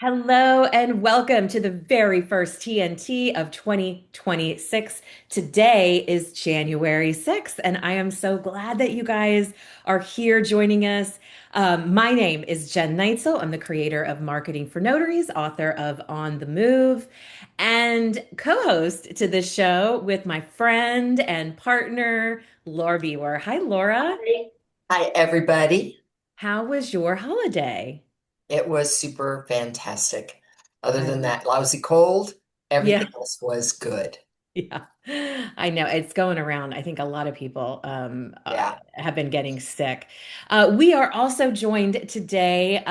Hello and welcome to the very first TNT of 2026. Today is January 6th, and I am so glad that you guys are here joining us. My name is Jen Neitzel. I'm the creator of Marketing for Notaries, author of On the Move, and co-host to this show with my friend and partner, Laura Bewer. Hi, Laura. Hi. Hi, everybody. How was your holiday? It was super fantastic. Other I than that lousy cold, Yeah. everything else was good. Yeah, I know it's going around. I think a lot of people Yeah. have been getting sick. We are also joined today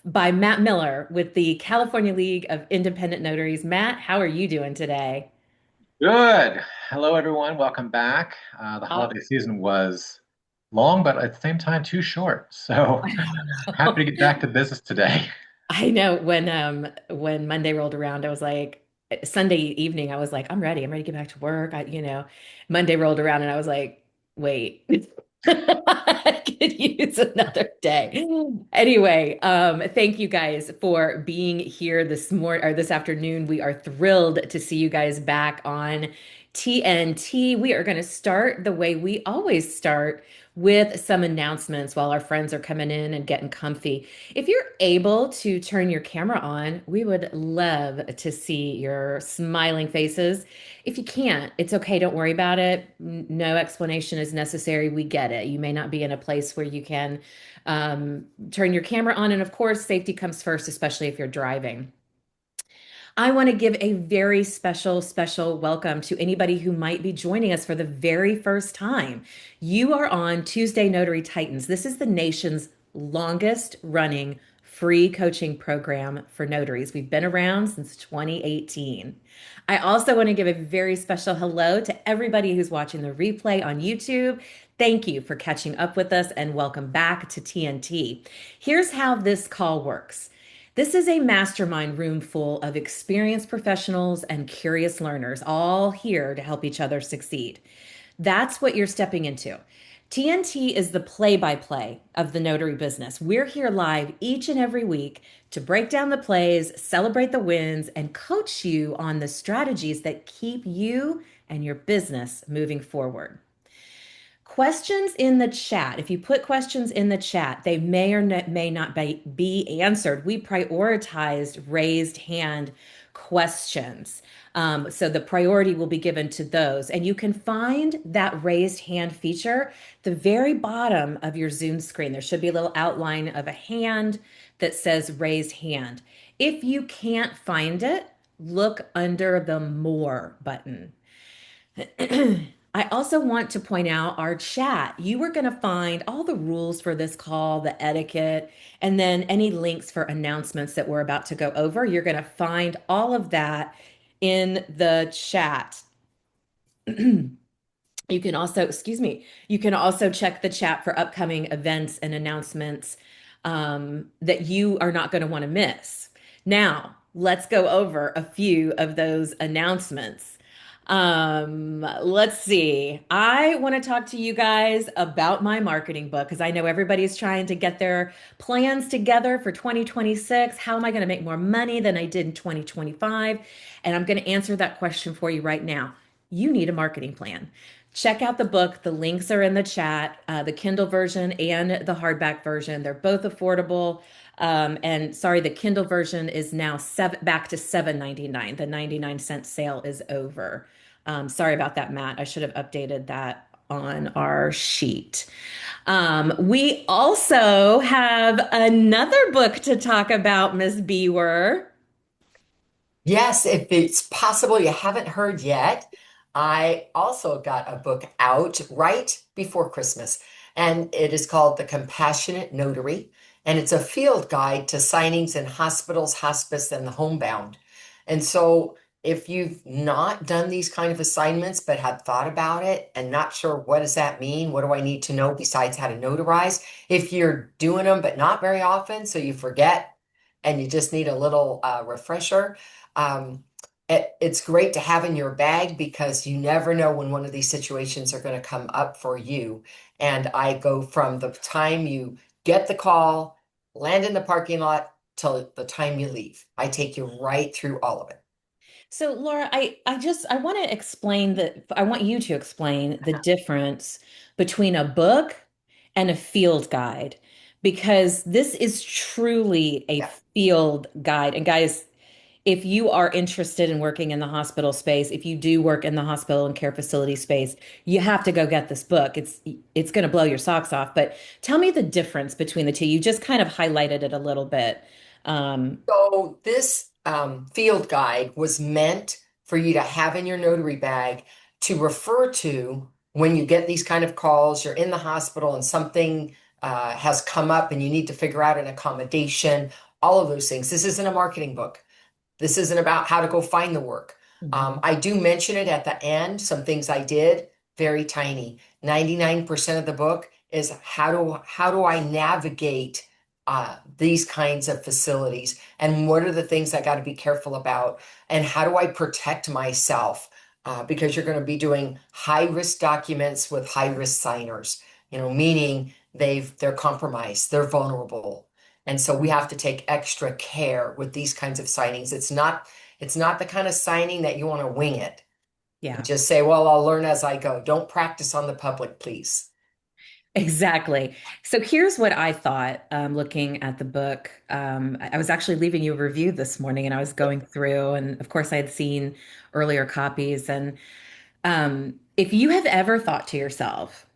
by Matt Miller with the California League of Independent Notaries. Matt, how are you doing today? Good. Hello, everyone. Welcome back. The Uh, holiday season was long, but at the same time, too short. So happy to get back to business today. I know when Monday rolled around, I was like Sunday evening, I was like, I'm ready. I'm ready to get back to work. Monday rolled around and I was like, wait. I could use another day. Anyway, thank you guys for being here this morning or this afternoon. We are thrilled to see you guys back on TNT. We are going to start the way we always start with some announcements while our friends are coming in and getting comfy. If you're able to turn your camera on, we would love to see your smiling faces. If you can't, it's okay. Don't worry about it. No explanation is necessary. We get it. You may not be in a place where you can turn your camera on. And of course, safety comes first, especially if you're driving. I want to give a very special welcome to anybody who might be joining us for the very first time. You are on Tuesday Notary Titans. This is the nation's longest running free coaching program for notaries. We've been around since 2018. I also want to give a very special hello to everybody who's watching the replay on YouTube. Thank you for catching up with us and welcome back to TNT. Here's how this call works. This is a mastermind room full of experienced professionals and curious learners, all here to help each other succeed. That's what you're stepping into. TNT is the play by play of the notary business. We're here live each and every week to break down the plays, celebrate the wins, and coach you on the strategies that keep you and your business moving forward. Questions in the chat. If you put questions in the chat, they may or may not be answered. We prioritized raised hand questions. So the priority will be given to those. And you can find that raised hand feature the very bottom of your Zoom screen. There should be a little outline of a hand that says raised hand. If you can't find it, look under the more button. I also want to point out our chat. You are going to find all the rules for this call, the etiquette, and then any links for announcements that we're about to go over. You're going to find all of that in the chat. You can also, excuse me, you can also check the chat for upcoming events and announcements that you are not going to want to miss. Now, let's go over a few of those announcements. Let's see. I want to talk to you guys about my marketing book because I know everybody's trying to get their plans together for 2026. How am I going to make more money than I did in 2025? And I'm going to answer that question for you right now. You need a marketing plan. Check out the book. The links are in the chat, the Kindle version and the hardback version. They're both affordable. And sorry, the Kindle version is now back to $7.99. The 99-cent sale is over. Sorry about that, Matt. I should have updated that on our sheet. We also have another book to talk about, Miss Bewer. Yes, if it's possible you haven't heard yet, I also got a book out right before Christmas, and it is called The Compassionate Notary, and it's a field guide to signings in hospitals, hospice, and the homebound. And so if you've not done these kind of assignments but have thought about it and not sure what does that mean, what do I need to know besides how to notarize? If you're doing them but not very often, so you forget and you just need a little refresher, um, it's great to have in your bag because you never know when one of these situations are going to come up for you. And I go from the time you get the call, land in the parking lot, till the time you leave. I take you right through all of it. So Laura, I want to explain that I want you to explain the difference between a book and a field guide because this is truly a Yeah. field guide. And guys, if you are interested in working in the hospital space, if you do work in the hospital and care facility space, you have to go get this book. It's going to blow your socks off. But tell me the difference between the two. You just kind of highlighted it a little bit. Um, So this field guide was meant for you to have in your notary bag to refer to when you get these kind of calls, you're in the hospital and something has come up and you need to figure out an accommodation, all of those things. This isn't a marketing book. This isn't about how to go find the work. Mhm. I do mention it at the end, some things I did, very tiny. 99% of the book is how do I navigate these kinds of facilities and what are the things I got to be careful about and how do I protect myself because you're going to be doing high risk documents with high risk signers, meaning they're compromised, they're vulnerable. And so we have to take extra care with these kinds of signings. It's not the kind of signing that you want to wing it and Yeah. just say, well, I'll learn as I go. Don't practice on the public, please. Exactly. So here's what I thought looking at the book. I was actually leaving you a review this morning and I was going through, and of course, I had seen earlier copies. And if you have ever thought to yourself,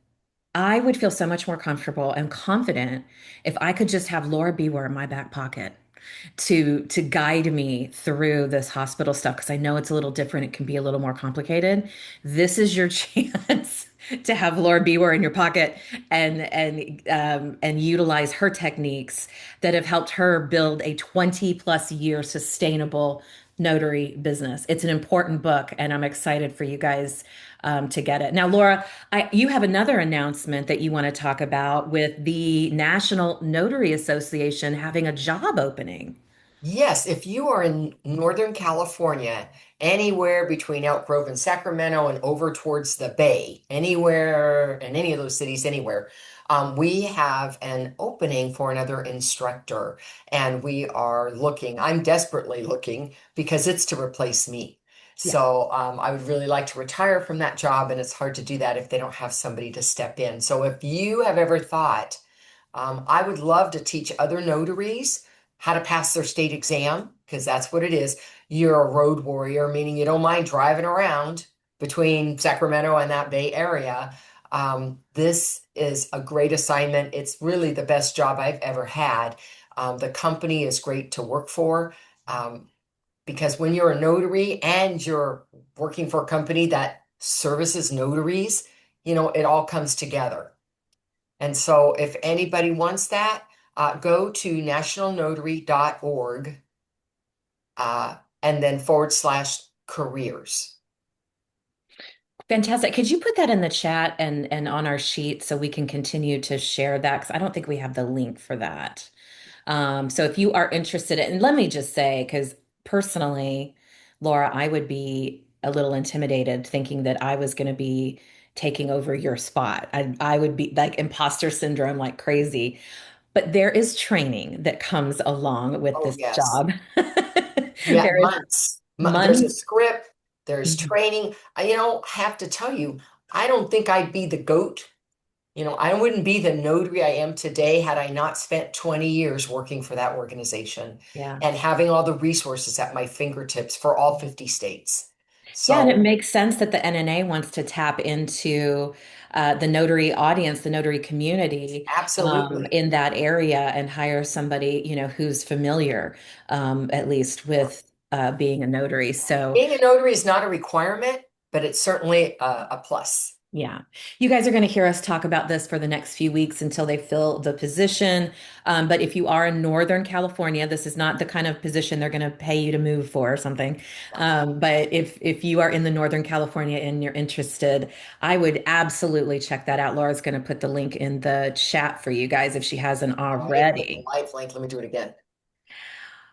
I would feel so much more comfortable and confident if I could just have Laura Beware in my back pocket to guide me through this hospital stuff because I know it's a little different. It can be a little more complicated. This is your chance to have Laura Beware in your pocket and utilize her techniques that have helped her build a 20 plus year sustainable notary business. It's an important book, and I'm excited for you guys to get it. Now, Laura, you have another announcement that you want to talk about with the National Notary Association having a job opening. Yes, if you are in Northern California, anywhere between Elk Grove and Sacramento and over towards the Bay, anywhere in any of those cities, anywhere, we have an opening for another instructor. And we are looking, I'm desperately looking because it's to replace me. Yeah. So I would really like to retire from that job, and it's hard to do that if they don't have somebody to step in. So if you have ever thought, I would love to teach other notaries how to pass their state exam, because that's what it is. You're a road warrior, meaning you don't mind driving around between Sacramento and that Bay Area. This is a great assignment. It's really the best job I've ever had. The company is great to work for because when you're a notary and you're working for a company that services notaries, it all comes together. And so if anybody wants that, go to nationalnotary.org and then /careers. Fantastic. Could you put that in the chat and on our sheet so we can continue to share that? Because I don't think we have the link for that. So if you are interested in, and let me just say, because personally, Laura, I would be a little intimidated thinking that I was going to be taking over your spot. I would be like imposter syndrome like crazy. But there is training that comes along with Oh, this yes. job. Yeah, There is months. There's a months. script, there's training. I have to tell you, I don't think I'd be the GOAT. I wouldn't be the notary I am today had I not spent 20 years working for that organization Yeah. and having all the resources at my fingertips for all 50 states. Yeah, and it So, makes sense that the NNA wants to tap into the notary audience, the notary community absolutely. in that area and hire somebody, who's familiar, at least with being a notary. So Being a notary is not a requirement, but it's certainly a plus. yeah, you guys are going to hear us talk about this for the next few weeks until they fill the position. But if you are in Northern California, this is not the kind of position they're going to pay you to move for or something. But if you are in the Northern California and you're interested, I would absolutely check that out. Laura's going to put the link in the chat for you guys if she hasn't I put the already. live link. Let me do it again.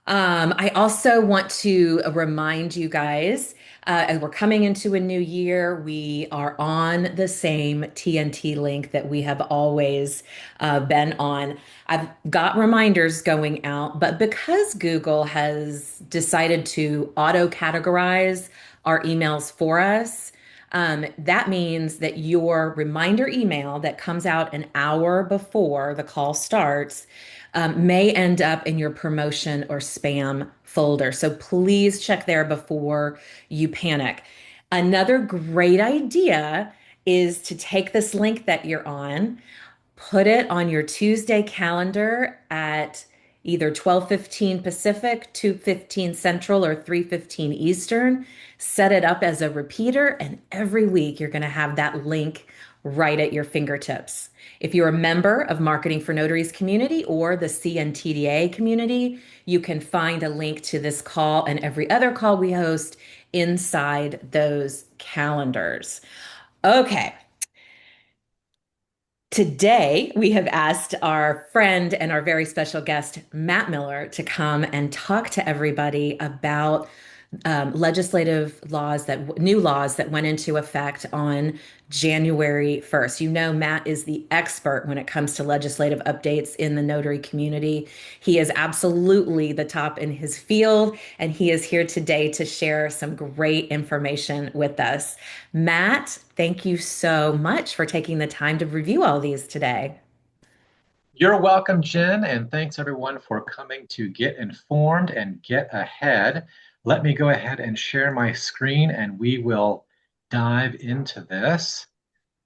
I also want to remind you guys, as we're coming into a new year, we are on the same TNT link that we have always been on. I've got reminders going out, but because Google has decided to auto categorize our emails for us, that means that your reminder email that comes out an hour before the call starts may end up in your promotion or spam folder. So please check there before you panic. Another great idea is to take this link that you're on, put it on your Tuesday calendar at either 12:15 Pacific, 2:15 Central, or 3:15 Eastern. Set it up as a repeater, and every week you're going to have that link right at your fingertips. If you're a member of Marketing for Notaries community or the CNTDA community, you can find a link to this call and every other call we host inside those calendars. Okay, today, we have asked our friend and our very special guest, Matt Miller, to come and talk to everybody about legislative laws new laws that went into effect on January 1st. You know, Matt is the expert when it comes to legislative updates in the notary community. He is absolutely the top in his field, and he is here today to share some great information with us. Matt, thank you so much for taking the time to review all these today. You're welcome, Jen, and thanks everyone for coming to get informed and get ahead. Let me go ahead and share my screen and we will dive into this.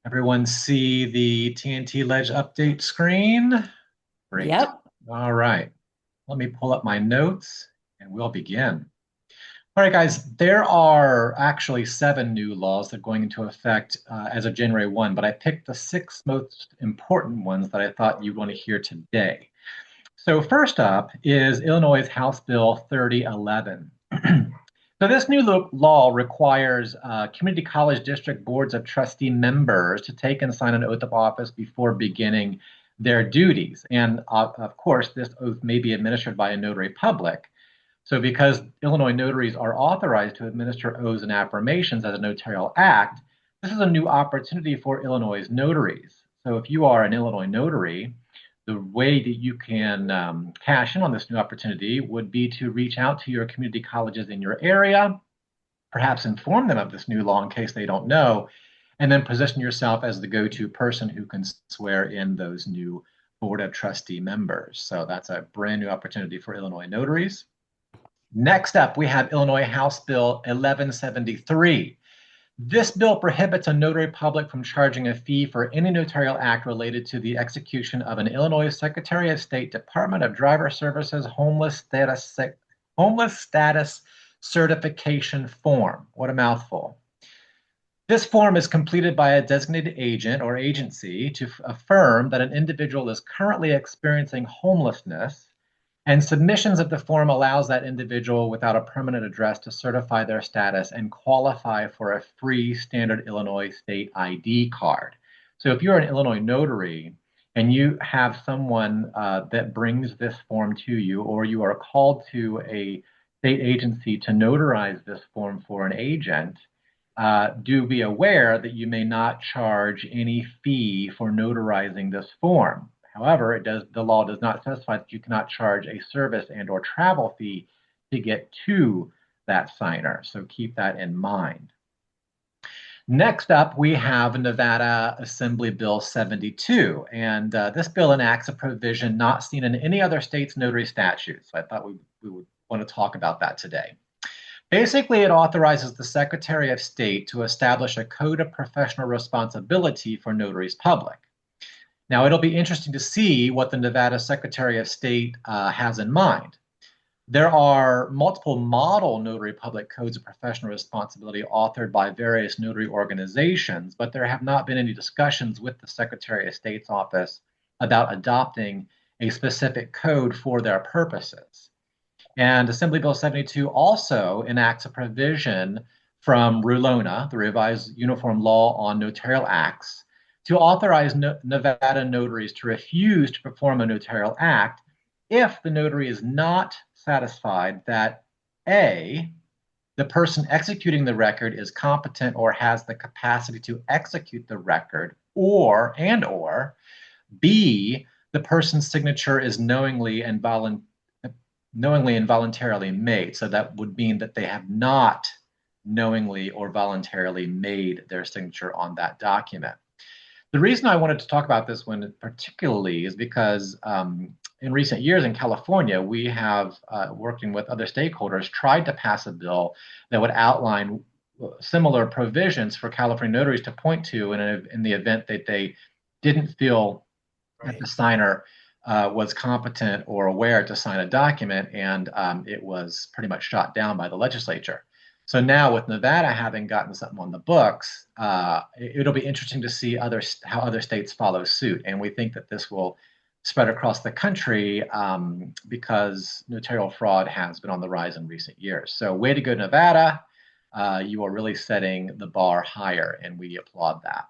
Everyone see the TNT Ledge update screen? Great. Yep. All right. Let me pull up my notes and we'll begin. All right, guys, there are actually 7 new laws that are going into effect as of January 1, but I picked the 6 most important ones that I thought you'd want to hear today. So, first up is Illinois' House Bill 3011. So, this new law requires community college district boards of trustee members to take and sign an oath of office before beginning their duties. And of course, this oath may be administered by a notary public. So, because Illinois notaries are authorized to administer oaths and affirmations as a notarial act, this is a new opportunity for Illinois notaries. So, if you are an Illinois notary, the way that you can cash in on this new opportunity would be to reach out to your community colleges in your area, perhaps inform them of this new law in case they don't know, and then position yourself as the go-to person who can swear in those new Board of Trustee members. So, that's a brand new opportunity for Illinois notaries. Next up, we have Illinois House Bill 1173. This bill prohibits a notary public from charging a fee for any notarial act related to the execution of an Illinois Secretary of State Department of Driver Services homeless status certification form. What a mouthful. This form is completed by a designated agent or agency to affirm that an individual is currently experiencing homelessness, and submissions of the form allows that individual without a permanent address to certify their status and qualify for a free standard Illinois state ID card. So if you're an Illinois notary and you have someone that brings this form to you, or you are called to a state agency to notarize this form for an agent, do be aware that you may not charge any fee for notarizing this form. However, the law does not specify that you cannot charge a service and or travel fee to get to that signer. So keep that in mind. Next up, we have Nevada Assembly Bill 72. And this bill enacts a provision not seen in any other state's notary statutes. So I thought we would want to talk about that today. Basically, it authorizes the Secretary of State to establish a code of professional responsibility for notaries public. Now, it'll be interesting to see what the Nevada Secretary of State has in mind. There are multiple model notary public codes of professional responsibility authored by various notary organizations, but there have not been any discussions with the Secretary of State's office about adopting a specific code for their purposes. And Assembly Bill 72 also enacts a provision from RULONA, the Revised Uniform Law on Notarial Acts, to authorize Nevada notaries to refuse to perform a notarial act if the notary is not satisfied that A, the person executing the record is competent or has the capacity to execute the record, or B, the person's signature is knowingly and voluntarily made. So that would mean that they have not knowingly or voluntarily made their signature on that document. The reason I wanted to talk about this one particularly is because in recent years in California, we have, working with other stakeholders, tried to pass a bill that would outline similar provisions for California notaries to point to in the event that they didn't feel that the signer was competent or aware to sign a document, and it was pretty much shot down by the legislature. So now with Nevada having gotten something on the books, it'll be interesting to see how other states follow suit. And we think that this will spread across the country because notarial fraud has been on the rise in recent years. So way to go, Nevada. You are really setting the bar higher, and we applaud that.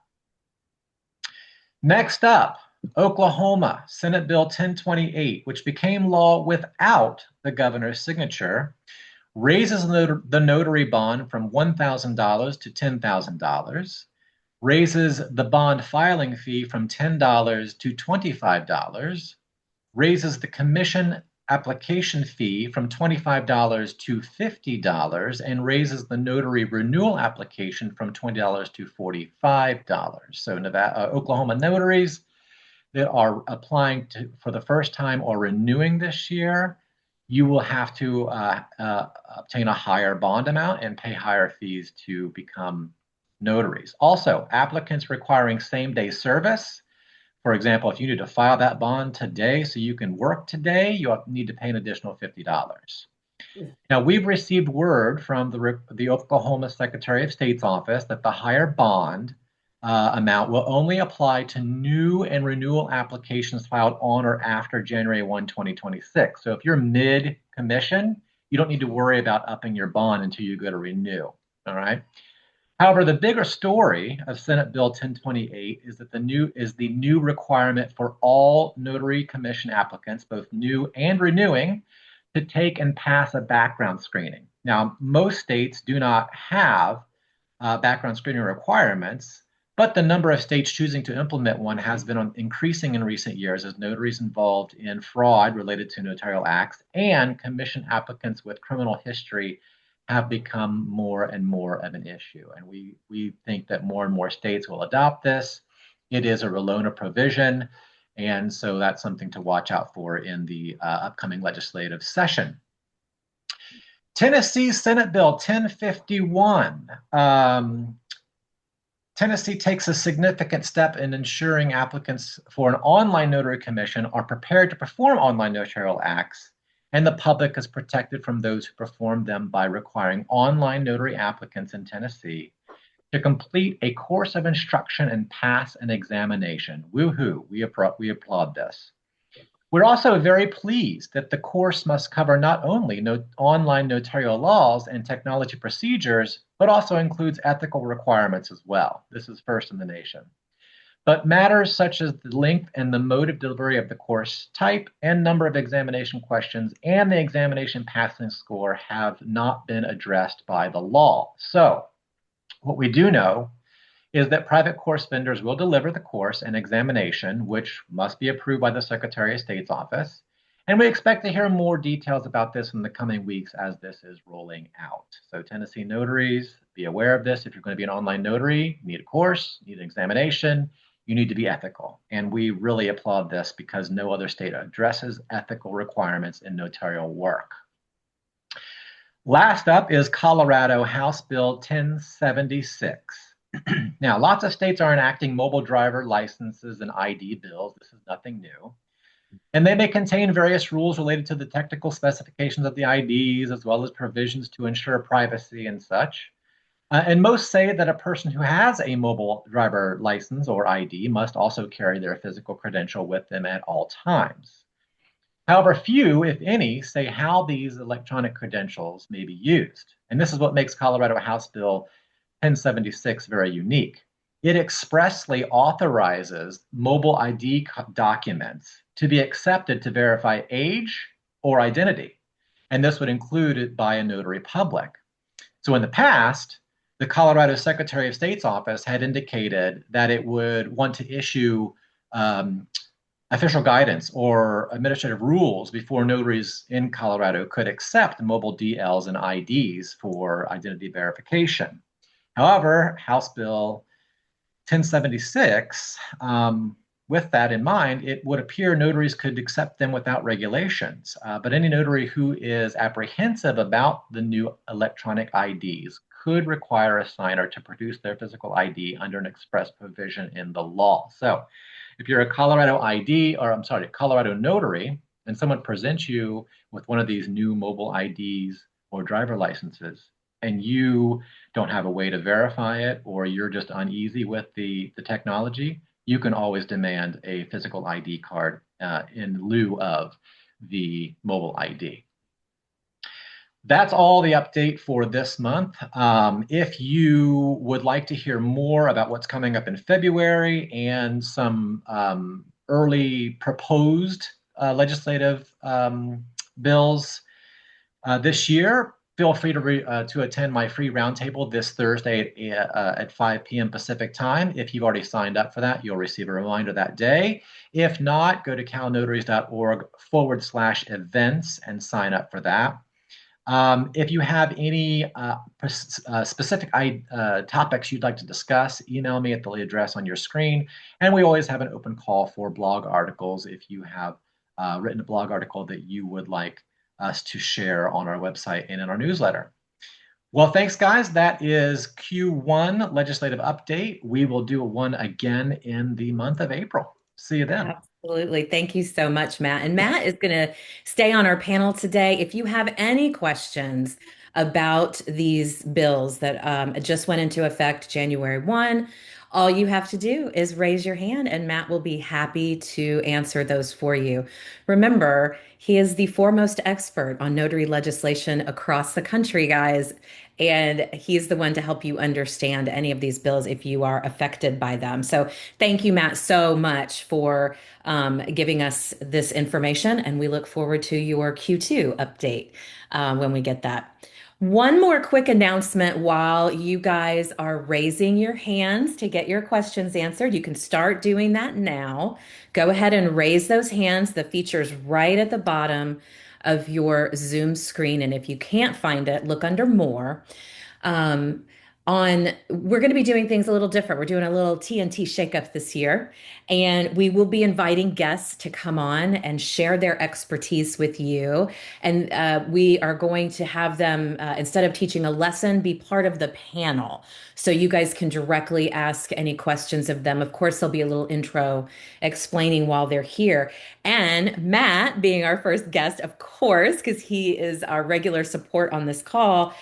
Next up, Oklahoma, Senate Bill 1028, which became law without the governor's signature, raises the notary bond from $1,000 to $10,000, raises the bond filing fee from $10 to $25, raises the commission application fee from $25 to $50, and raises the notary renewal application from $20 to $45. So Oklahoma notaries that are applying for the first time or renewing this year, you will have to obtain a higher bond amount and pay higher fees to become notaries. Also, applicants requiring same-day service. For example, if you need to file that bond today so you can work today, you need to pay an additional $50. Now, we've received word from the Oklahoma Secretary of State's office that the higher bond amount will only apply to new and renewal applications filed on or after January 1, 2026. So if you're mid-commission, you don't need to worry about upping your bond until you go to renew, all right? However, the bigger story of Senate Bill 1028 is that the new requirement for all notary commission applicants, both new and renewing, to take and pass a background screening. Now, most states do not have background screening requirements, but the number of states choosing to implement one has been increasing in recent years as notaries involved in fraud related to notarial acts and commission applicants with criminal history have become more and more of an issue. And we think that more and more states will adopt this. It is a RELONA provision, and so that's something to watch out for in the upcoming legislative session. Tennessee Senate Bill 1051. Tennessee takes a significant step in ensuring applicants for an online notary commission are prepared to perform online notarial acts, and the public is protected from those who perform them by requiring online notary applicants in Tennessee to complete a course of instruction and pass an examination. Woohoo, we applaud this. We're also very pleased that the course must cover not only online notarial laws and technology procedures, but also includes ethical requirements as well. This is first in the nation. But matters such as the length and the mode of delivery of the course type and number of examination questions and the examination passing score have not been addressed by the law. So what we do know is that private course vendors will deliver the course and examination, which must be approved by the Secretary of State's office. And we expect to hear more details about this in the coming weeks as this is rolling out. So Tennessee notaries, be aware of this. If you're going to be an online notary, you need a course, you need an examination, you need to be ethical. And we really applaud this because no other state addresses ethical requirements in notarial work. Last up is Colorado House Bill 1076. Now, lots of states are enacting mobile driver licenses and ID bills. This is nothing new. And they may contain various rules related to the technical specifications of the IDs, as well as provisions to ensure privacy and such. And most say that a person who has a mobile driver license or ID must also carry their physical credential with them at all times. However, few, if any, say how these electronic credentials may be used. And this is what makes Colorado House Bill 1076 very unique. It expressly authorizes mobile ID documents to be accepted to verify age or identity. And this would include it by a notary public. So in the past, the Colorado Secretary of State's office had indicated that it would want to issue um, official guidance or administrative rules before notaries in Colorado could accept mobile DLs and IDs for identity verification. However, House Bill 1076, with that in mind, it would appear notaries could accept them without regulations. But any notary who is apprehensive about the new electronic IDs could require a signer to produce their physical ID under an express provision in the law. So if you're a Colorado ID, or I'm sorry, a Colorado notary, and someone presents you with one of these new mobile IDs or driver licenses, and you don't have a way to verify it, or you're just uneasy with the technology, you can always demand a physical ID card in lieu of the mobile ID. That's all the update for this month. If you would like to hear more about what's coming up in February and some early proposed legislative bills this year, feel free to attend my free roundtable this Thursday at 5 p.m. Pacific time. If you've already signed up for that, you'll receive a reminder that day. If not, go to calnotaries.org/events and sign up for that. If you have any specific topics you'd like to discuss, email me at the address on your screen. And we always have an open call for blog articles if you have written a blog article that you would like us to share on our website and in our newsletter. Well, thanks, guys. That is Q1 legislative update. We will do one again in the month of April. See you then. Absolutely. Thank you so much, Matt. And Matt is going to stay on our panel today. If you have any questions about these bills that just went into effect January 1, all you have to do is raise your hand and Matt will be happy to answer those for you. Remember, he is the foremost expert on notary legislation across the country, guys. And he's the one to help you understand any of these bills if you are affected by them. So thank you, Matt, so much for giving us this information. And we look forward to your Q2 update when we get that. One more quick announcement while you guys are raising your hands to get your questions answered. You can start doing that now. Go ahead and raise those hands. The feature's right at the bottom of your Zoom screen. And if you can't find it, look under more. Um, we're going to be doing things a little different. We're doing a little TNT shakeup this year, and we will be inviting guests to come on and share their expertise with you. And we are going to have them, instead of teaching a lesson, be part of the panel. So you guys can directly ask any questions of them. Of course, there'll be a little intro explaining while they're here. And Matt, being our first guest, of course, because he is our regular support on this call,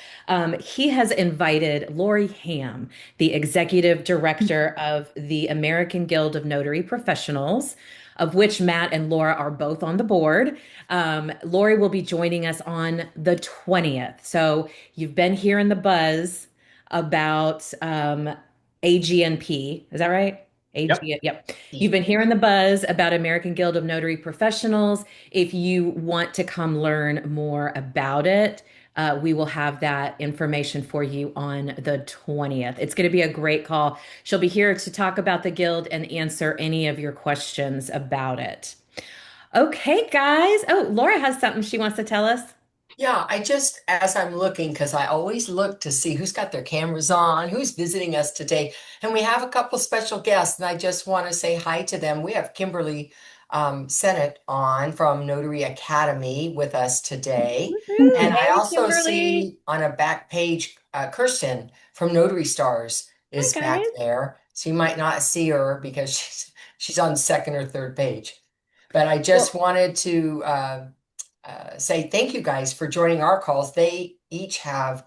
he has invited Lori Ham, the executive director of the American Guild of Notary Professionals, of which Matt and Laura are both on the board. Lori will be joining us on the 20th. So you've been hearing the buzz about AGNP. Is that right? Yep. Yep. You've been hearing the buzz about American Guild of Notary Professionals. If you want to come learn more about it, we will have that information for you on the 20th. It's going to be a great call. She'll be here to talk about the Guild and answer any of your questions about it. Okay, guys. Oh, Laura has something she wants to tell us. Yeah, as I'm looking, because I always look to see who's got their cameras on, who's visiting us today. And we have a couple special guests, and I just want to say hi to them. We have Kimberly Sennett on from Notary Academy with us today. Woohoo. And I Hey, also Kimberly. see on a back page, Kirsten from Notary Stars Hi, is back guys. there. So you might not see her because she's on second or third page. But I just Well, wanted to say thank you guys for joining our calls. They each have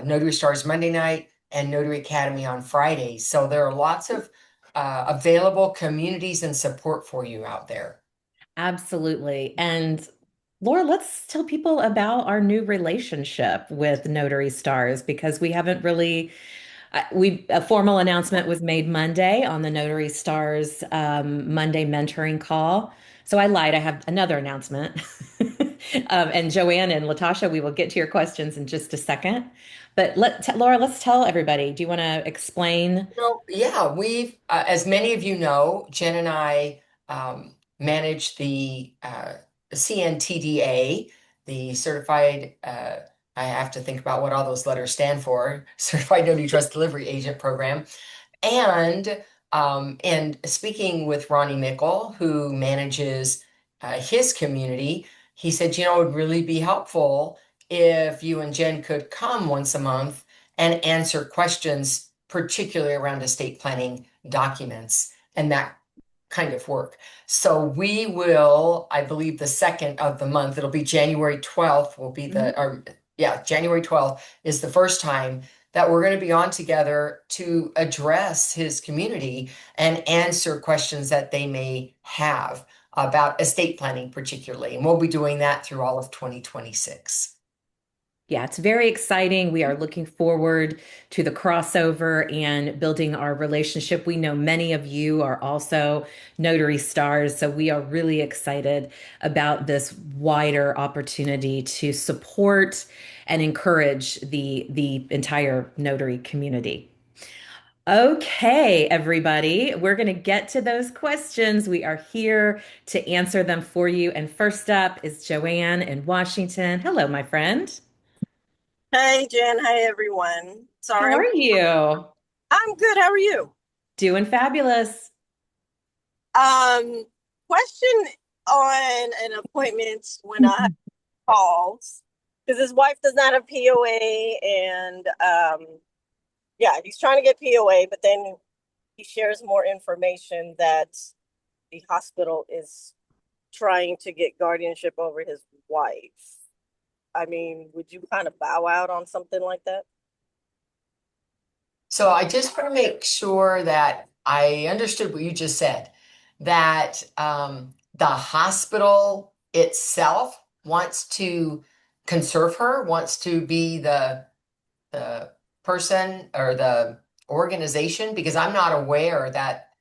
Notary Stars Monday night and Notary Academy on Fridays. So there are lots of available communities and support for you out there. absolutely. And Laura, let's tell people about our new relationship with Notary Stars because we haven't really a formal announcement was made Monday on the Notary Stars Monday mentoring call. So I lied. I have another announcement. And Joanne and Latasha, we will get to your questions in just a second. But Laura, let's tell everybody. Do you want to explain? Yeah, as many of you know, Jen and I manage the CNTDA, the Certified, I have to think about what all those letters stand for, Certified Notary Trust Delivery Agent Program. And speaking with Ronnie Mickle, who manages his community, he said, it would really be helpful if you and Jen could come once a month and answer questions, particularly around estate planning documents and that kind of work. So we will, I believe, the second of the month, it'll be January 12th, will be Mhm. January 12th is the first time that we're going to be on together to address his community and answer questions that they may have about estate planning, particularly. And we'll be doing that through all of 2026. Yeah, it's very exciting. We are looking forward to the crossover and building our relationship. We know many of you are also notary stars, so we are really excited about this wider opportunity to support and encourage the entire notary community. Okay, everybody, we're going to get to those questions. We are here to answer them for you. And first up is Joanne in Washington. Hello, my friend. Hey Jen, hey everyone. How are you? I'm good. How are you? Doing fabulous. Um, Question on an appointment when I have calls because his wife does not have POA, and yeah, he's trying to get POA, but then he shares more information that the hospital is trying to get guardianship over his wife. I mean, would you kind of bow out on something like that? So I just want to make sure that I understood what you just said, that the hospital itself wants to conserve her, wants to be the person or the organization, because I'm not aware that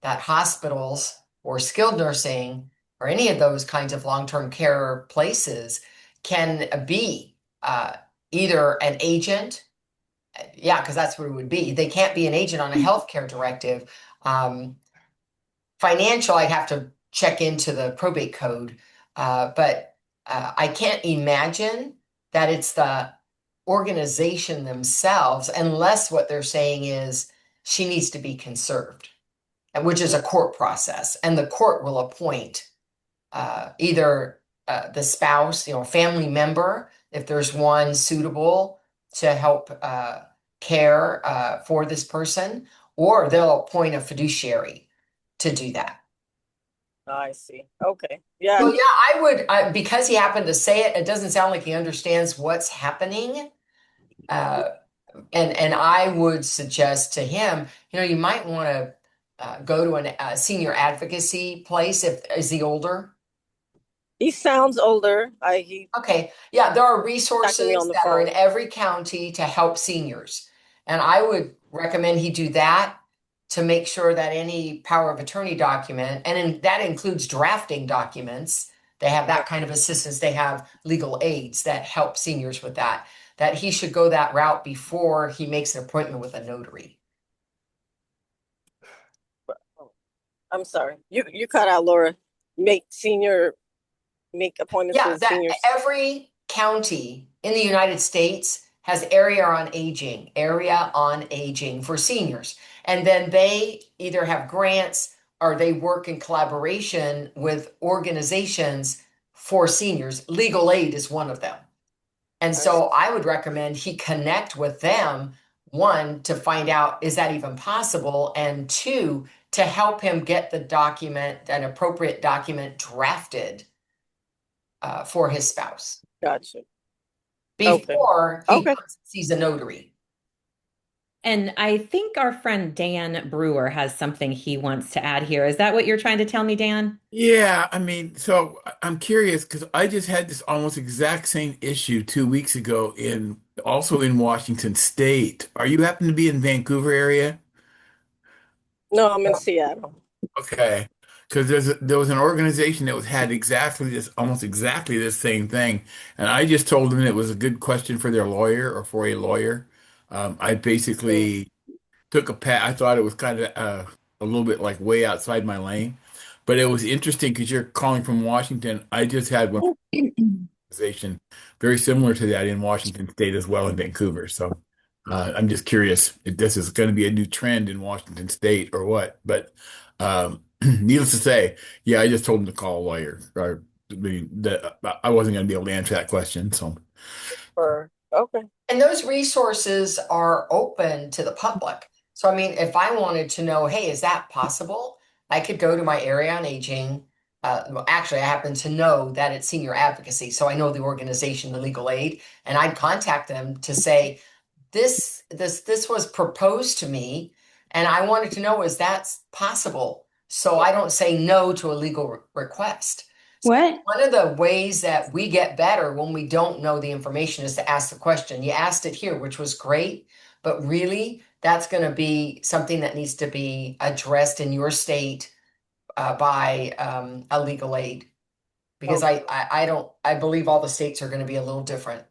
hospitals or skilled nursing or any of those kinds of long-term care places can be either an agent. Yeah, because that's what it would be. They can't be an agent on a healthcare directive. Um, Financial, I'd have to check into the probate code, but I can't imagine that it's the organization themselves, unless what they're saying is she needs to be conserved, which is a court process, and the court will appoint either the spouse, family member, if there's one suitable to help care for this person, or they'll appoint a fiduciary to do that. I see. Okay. Yeah. So yeah, I would, because he happened to say it, it doesn't sound like he understands what's happening. Uh, and I would suggest to him, you might want to go to a senior advocacy place. Is he older? He sounds older. He Okay, yeah, there are talked to me on resources the that are in phone. every county to help seniors. And I would recommend he do that to make sure that any power of attorney document, that includes drafting documents, they have that kind of assistance. They have legal aids that help seniors with that he should go that route before he makes an appointment with a notary. I'm sorry. You cut out, Laura. Make appointments Yeah, with that seniors. every county in the United States has area on aging for seniors. And then they either have grants or they work in collaboration with organizations for seniors. Legal aid is one of them. And I see. so I would recommend he connect with them, one, to find out is that even possible, and two, to help him get an appropriate document drafted for his spouse Gotcha. Okay. before he Okay. goes and sees a notary. And I think our friend Dan Brewer has something he wants to add here. Is that what you're trying to tell me, Dan? Yeah, I mean, so I'm curious because I just had this almost exact same issue 2 weeks ago also in Washington State. Are you happen to be in Vancouver area? No, I'm in Seattle. Okay. because there was an organization that was had exactly this, almost exactly this same thing, and I just told them it was a good question for their lawyer or for a lawyer. I Mm. basically took a pat. I thought it was kind of a little bit like way outside my lane, but it was interesting because you're calling from Washington. I just had one organization very similar to that in Washington State as well in Vancouver. So I'm just curious if this is going to be a new trend in Washington State or what. But needless to say, yeah, I just told him to call a lawyer. Or, I mean, that I wasn't going to be able to answer that question. So Okay. And those resources are open to the public. So, I mean, if I wanted to know, hey, is that possible? I could go to my area on aging. Well, actually, I happen to know that it's senior advocacy. So I know the organization, the legal aid, and I'd contact them to say, this was proposed to me, and I wanted to know, is that possible? So I don't say no to a legal request. What? One of the ways that we get better when we don't know the information is to ask the question. You asked it here, which was great, but really, that's going to be something that needs to be addressed in your state by a legal aid. Because Okay. I don't, I believe all the states are going to be a little different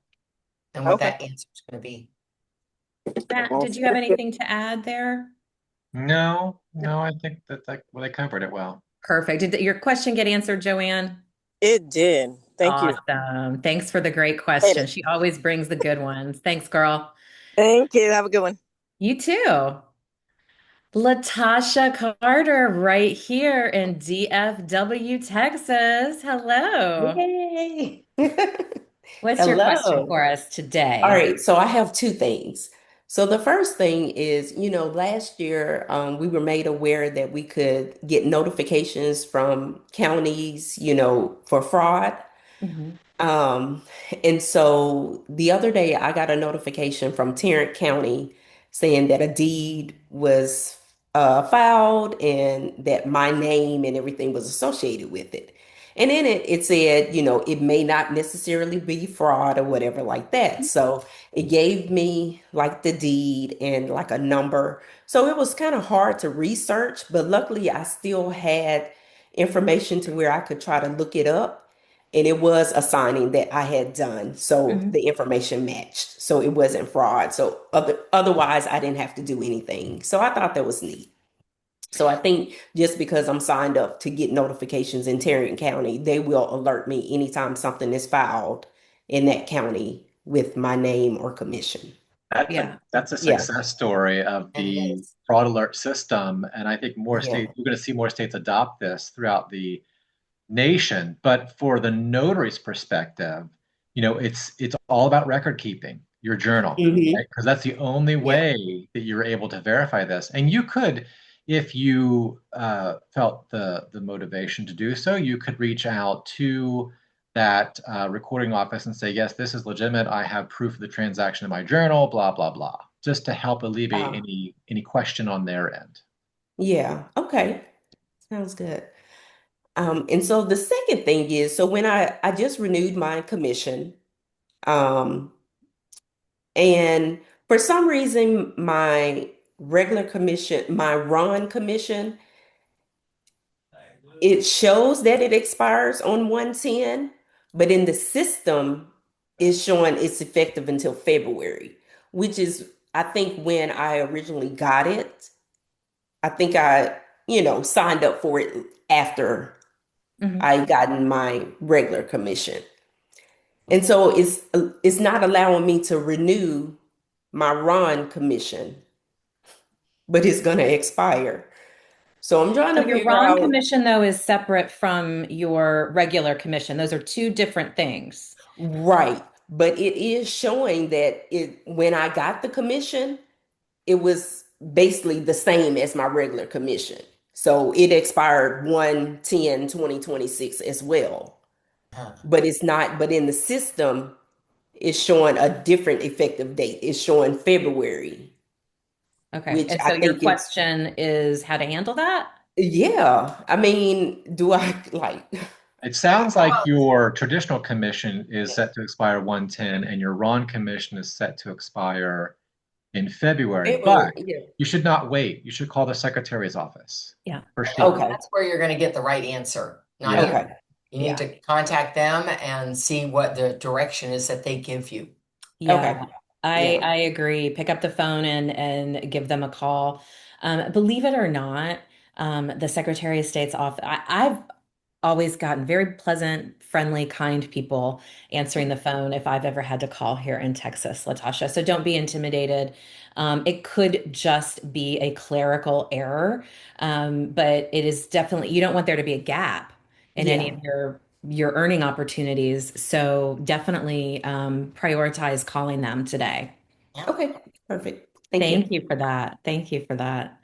and what Okay. that answer is going to be. Matt, did you have anything to add there? No, no, I think that well, they covered it well. Perfect. Did your question get answered, Joanne? It did. Thank you. Awesome. Thanks for the great Made question. it. She always brings the good ones. Thanks, girl. Thank you. Have a good one. You too. Latasha Carter, right here in DFW, Texas. Hello. Yay. What's your question Hello. for us All today? right, so I have two things. So the first thing is, last year we were made aware that we could get notifications from counties, for fraud. Mhm. Um, and so the other day I got a notification from Tarrant County saying that a deed was filed and that my name and everything was associated with it. And in it said, it may not necessarily be fraud or whatever like that. So it gave me like the deed and like a number. So it was kind of hard to research, but luckily I still had information to where I could try to look it up, and it was a signing that I had done. So Mhm. the information matched. So it wasn't fraud. So otherwise, I didn't have to do anything. So I thought that was neat. So I think just because I'm signed up to get notifications in Tarrant County, they will alert me anytime something is filed in that county with my name or commission. Yeah. That's a Yeah. success story of And it the is. fraud alert system, and I think more Yeah. states, we're going to see more states adopt this throughout the nation. But for the notary's perspective, it's all about record keeping, your journal, right? Hmm. Because that's the only Yeah. way that you're able to verify this. And you could, if you felt the motivation to do so, you could reach out to that recording office and say, yes, this is legitimate. I have proof of the transaction in my journal, blah, blah, blah, just to help alleviate Uh, any question on their end. yeah. Okay. Sounds good. And so the second thing is, so when I just renewed my commission, um, and for some reason, my regular commission, my Ron commission, it shows that it expires on 110, but in the system, it's showing it's effective until February, which is, I think, when I originally got it. I think I, signed up for it after Mhm. I gotten my regular commission. And so it's not allowing me to renew my Ron commission, but it's going to expire. So I'm trying So to your figure Ron out, commission, though, is separate from your regular commission. Those are two different things. right, but it is showing that it when I got the commission, it was basically the same as my regular commission. So it expired 1/10/2026 as well. Huh. But it's not, but in the system, it's showing a different effective date. It's showing February, Okay. which And I so your think is, question is how to handle that? yeah. I mean, do I like, It sounds like Well, your traditional commission is set to expire 110 and your Ron commission is set to expire in February, but February, yeah. you should not wait. You should call the secretary's office Yeah. for sure. Okay. That's where you're going to get the right answer, not Yeah. here. Okay. You need Yeah. to contact them and see what the direction is that they give you. Yeah. Okay. I Yeah. I agree. Pick up the phone and give them a call. Believe it or not, the Secretary of State's office, I've always gotten very pleasant, friendly, kind people answering the phone if I've ever had to call here in Texas, Latasha. So don't be intimidated. It could just be a clerical error, but it is definitely, you don't want there to be a gap in any Yeah. of your earning opportunities. So definitely prioritize calling them today. Yeah. Okay. Perfect. Thank you. Thank you for that. Thank you for that.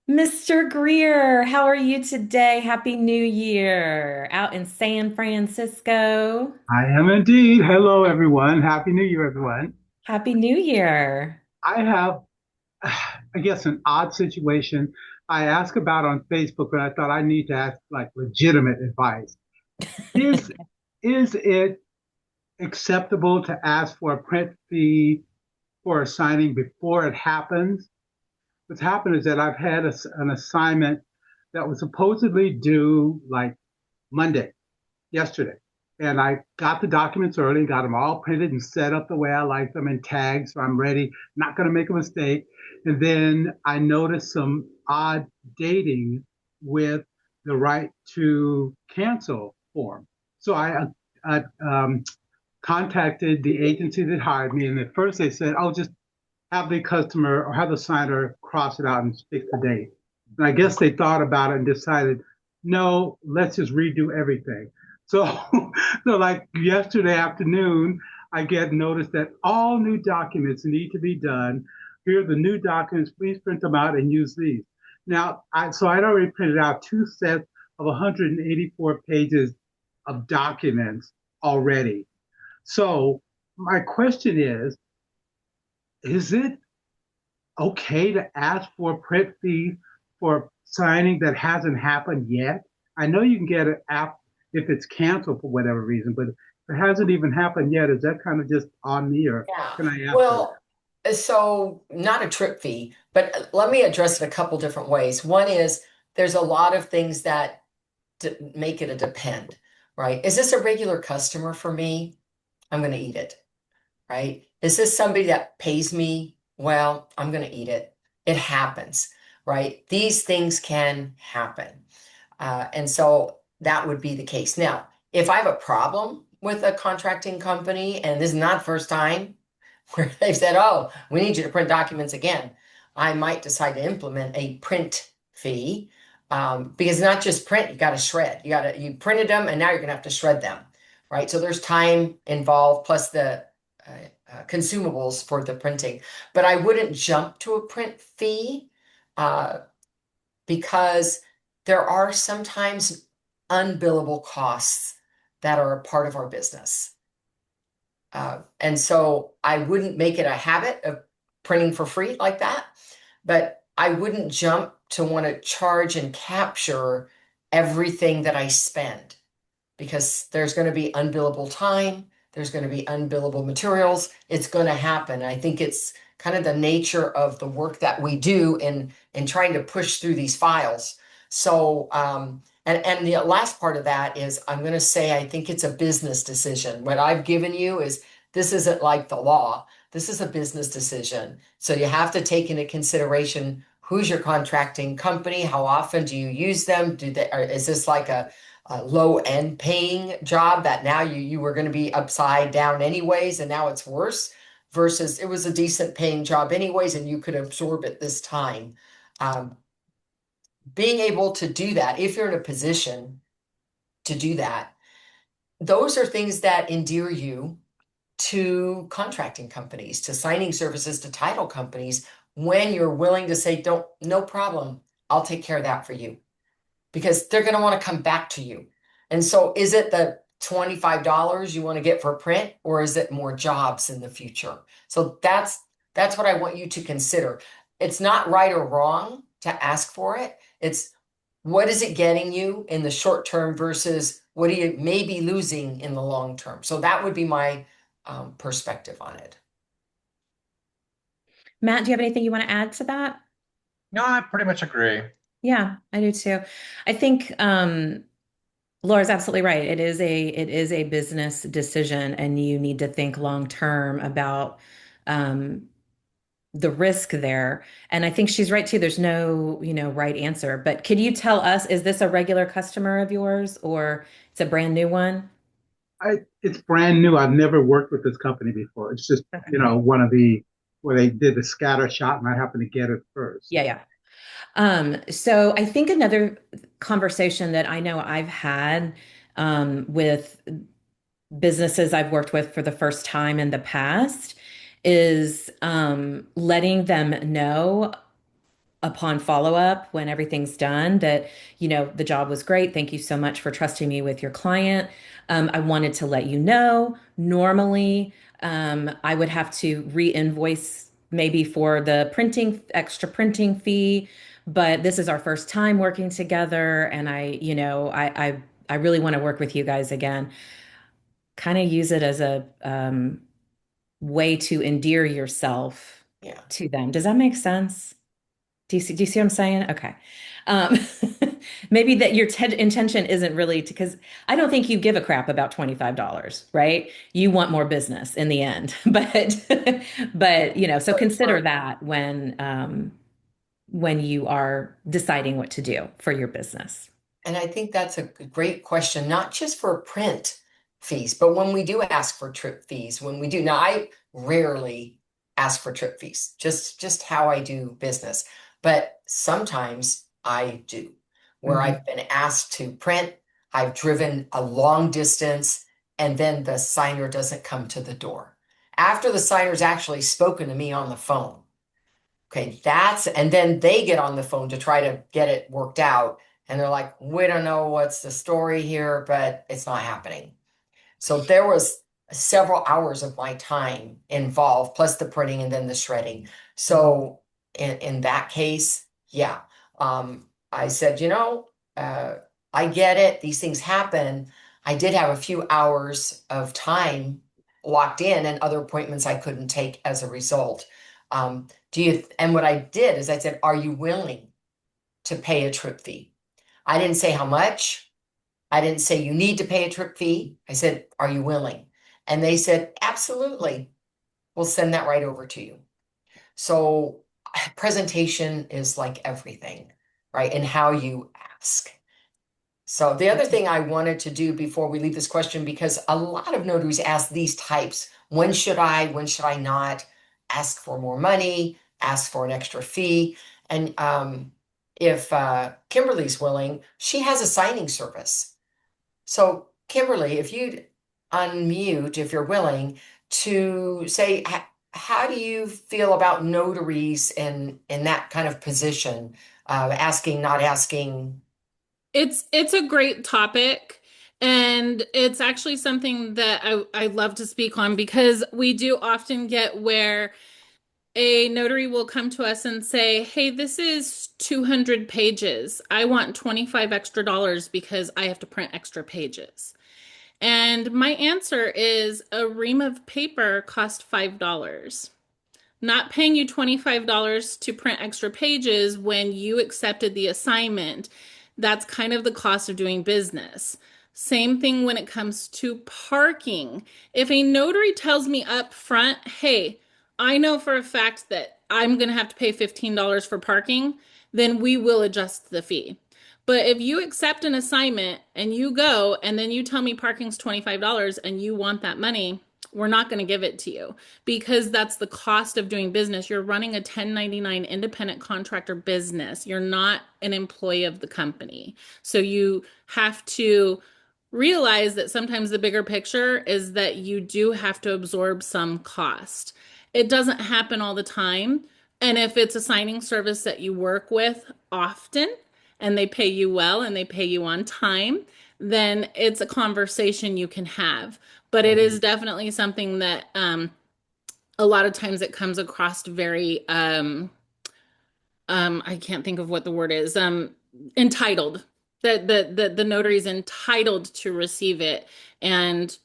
Mr. Greer, how are you today? Happy New Year out in San Francisco. I am indeed. Hello, everyone. Happy New Year, everyone. Happy New Year. I have, I guess, an odd situation I asked about on Facebook, but I thought I need to ask like legitimate advice. Is is it acceptable to ask for a print fee for a signing before it happens? What's happened is that I've had an assignment that was supposedly due like Monday, yesterday. And I got the documents early and got them all printed and set up the way I like them and tagged. So I'm ready, not going to make a mistake. And then I noticed some odd dating with the right to cancel form. So I contacted the agency that hired me. And at first they said, oh, just have the customer or have the signer cross it out and stick the date. And I guess they thought about it and decided, no, let's just redo everything. So, so like yesterday afternoon, I get notice that all new documents need to be done. Here are the new documents. Please print them out and use these. Now, so I'd already printed out two sets of 184 pages of documents already. So my question is it okay to ask for a print fee for signing that hasn't happened yet? I know you can get it app if it's canceled for whatever reason, but if it hasn't even happened yet, is that kind of just on me, or Yeah. can I ask for that? Well, so not a trip fee, but let me address it a couple different ways. One is there's a lot of things that make it a depend, right? Is this a regular customer for me? I'm going to eat it, right? Is this somebody that pays me well? I'm going to eat it. It happens, right? These things can happen. And so that would be the case. Now, if I have a problem with a contracting company, and this is not the first time where they've said, oh, we need you to print documents again, I might decide to implement a print fee. Because not just print, you got to shred. You printed them and now you're going to have to shred them, right? So there's time involved plus the consumables for the printing. But I wouldn't jump to a print fee uh, because there are sometimes unbillable costs that are a part of our business. And so I wouldn't make it a habit of printing for free like that, but I wouldn't jump to want to charge and capture everything that I spend because there's going to be unbillable time, there's going to be unbillable materials. It's going to happen. I think it's kind of the nature of the work that we do in trying to push through these files. So, and the last part of that is I'm going to say I think it's a business decision. What I've given you is this isn't like the law. This is a business decision. So you have to take into consideration who's your contracting company, how often do you use them? Is this like a low end paying job that now you were going to be upside down anyways, and now it's worse? Versus it was a decent paying job anyways, and you could absorb it this time. Being able to do that, if you're in a position to do that, those are things that endear you to contracting companies, to signing services, to title companies, when you're willing to say, don't, no problem, I'll take care of that for you. Because they're going to want to come back to you. And so is it the $25 you want to get for print, or is it more jobs in the future? So that's what I want you to consider. It's not right or wrong to ask for it. It's what is it getting you in the short term versus what are you maybe losing in the long term? So that would be my perspective on it. Matt, do you have anything you want to add to that? No, I pretty much agree. Yeah, I do too. I think Laura's absolutely right. It is a business decision, and you need to think long term about um, the risk there. And I think she's right too. There's no, right answer. But could you tell us, is this a regular customer of yours or it's a brand new one? It's brand new. I've never worked with this company before. It's just, Okay. one of the where they did the scatter shot and I happened to get it first. Yeah, yeah. So I think another conversation that I know I've had with businesses I've worked with for the first time in the past is letting them know upon follow up when everything's done that, the job was great. Thank you so much for trusting me with your client. I wanted to let you know, normally, I would have to re-invoice maybe for the extra printing fee, but this is our first time working together. And I really want to work with you guys again. Kind of use it as a way to endear yourself Yeah. to them. Does that make sense? Do you see what I'm saying? Okay. Um, maybe that your intention isn't really to, because I don't think you give a crap about $25, right? You want more business in the end, but so But consider for that when you are deciding what to do for your business. And I think that's a great question, not just for print fees, but when we do ask for trip fees, when we do, now I rarely ask for trip fees, just how I do business. But sometimes I do, where Mhm. I've been asked to print, I've driven a long distance, and then the signer doesn't come to the door. After the signer's actually spoken to me on the phone. Okay, and then they get on the phone to try to get it worked out. And they're like, we don't know what's the story here, but it's not happening. So there was several hours of my time involved, plus the printing and then the shredding. So in that case, yeah, I said, I get it. These things happen. I did have a few hours of time locked in and other appointments I couldn't take as a result. And what I did is I said, are you willing to pay a trip fee? I didn't say how much. I didn't say you need to pay a trip fee. I said, are you willing? And they said, absolutely. We'll send that right over to you. So presentation is like everything, right? And how you ask. So the other thing I wanted to do before we leave this question, because a lot of notaries ask these types, when should I not ask for more money, ask for an extra fee? And if Kimberly's willing, she has a signing service. So, Kimberly, if you'd unmute, if you're willing, to say, how do you feel about notaries in that kind of position? Asking, not asking. It's a great topic, and it's actually something that I love to speak on because we do often get where a notary will come to us and say, "Hey, this is 200 pages. I want 25 extra dollars because I have to print extra pages." And my answer is a ream of paper cost $5. Not paying you $25 to print extra pages when you accepted the assignment. That's kind of the cost of doing business. Same thing when it comes to parking. If a notary tells me up front, hey, I know for a fact that I'm going to have to pay $15 for parking, then we will adjust the fee. But if you accept an assignment and you go and then you tell me parking's $25 and you want that money, we're not going to give it to you because that's the cost of doing business. You're running a 1099 independent contractor business. You're not an employee of the company. So you have to realize that sometimes the bigger picture is that you do have to absorb some cost. It doesn't happen all the time. And if it's a signing service that you work with often and they pay you well and they pay you on time, then it's a conversation you can have. But it is definitely something that a lot of times it comes across very I can't think of what the word is, entitled. That the notary is entitled to receive it, and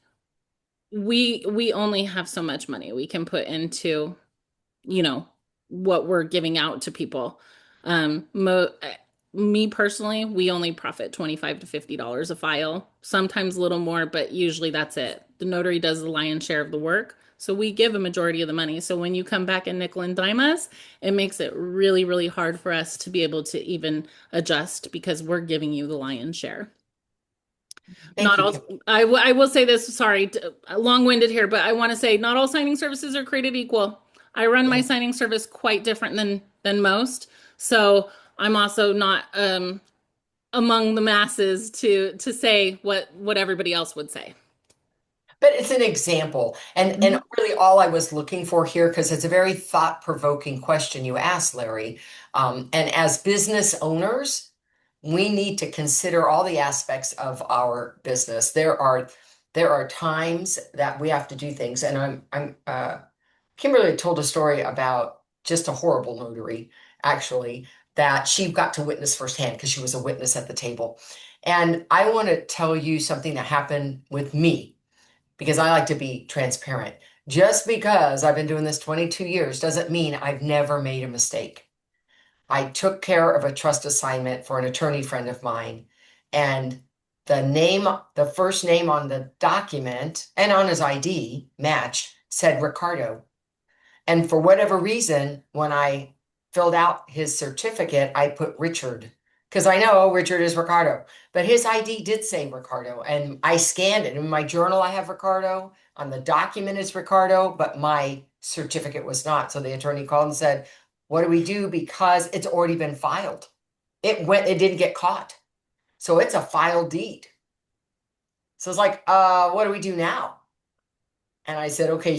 we only have so much money we can put into, you know, what we're giving out to people. Me personally, we only profit $25 to $50 a file, sometimes a little more, but usually that's it. The notary does the lion's share of the work, so we give a majority of the money. So when you come back and nickel and dime us, it makes it really, really hard for us to be able to even adjust because we're giving you the lion's share. Thank Not you, all, Kim. I will say this, sorry, long-winded here, but I want to say not all signing services are created equal. I run my Yeah. signing service quite different than most. So I'm also not among the masses to say what everybody else would say. But it's an example. And Mhm. really all I was looking for here, because it's a very thought-provoking question you asked, Larry. And as business owners, we need to consider all the aspects of our business. There are times that we have to do things, and I'm Kimberly told a story about just a horrible notary, actually, that she got to witness firsthand because she was a witness at the table. And I want to tell you something that happened with me because I like to be transparent. Just because I've been doing this 22 years doesn't mean I've never made a mistake. I took care of a trust assignment for an attorney friend of mine, and the first name on the document and on his ID matched said Ricardo. And for whatever reason, when I filled out his certificate, I put Richard because I know Richard is Ricardo, but his ID did say Ricardo. And I scanned it. In my journal, I have Ricardo. On the document, it's Ricardo, but my certificate was not. So the attorney called and said, what do we do? Because it's already been filed. It didn't get caught. So it's a filed deed. So it's like, what do we do now? And I said, okay,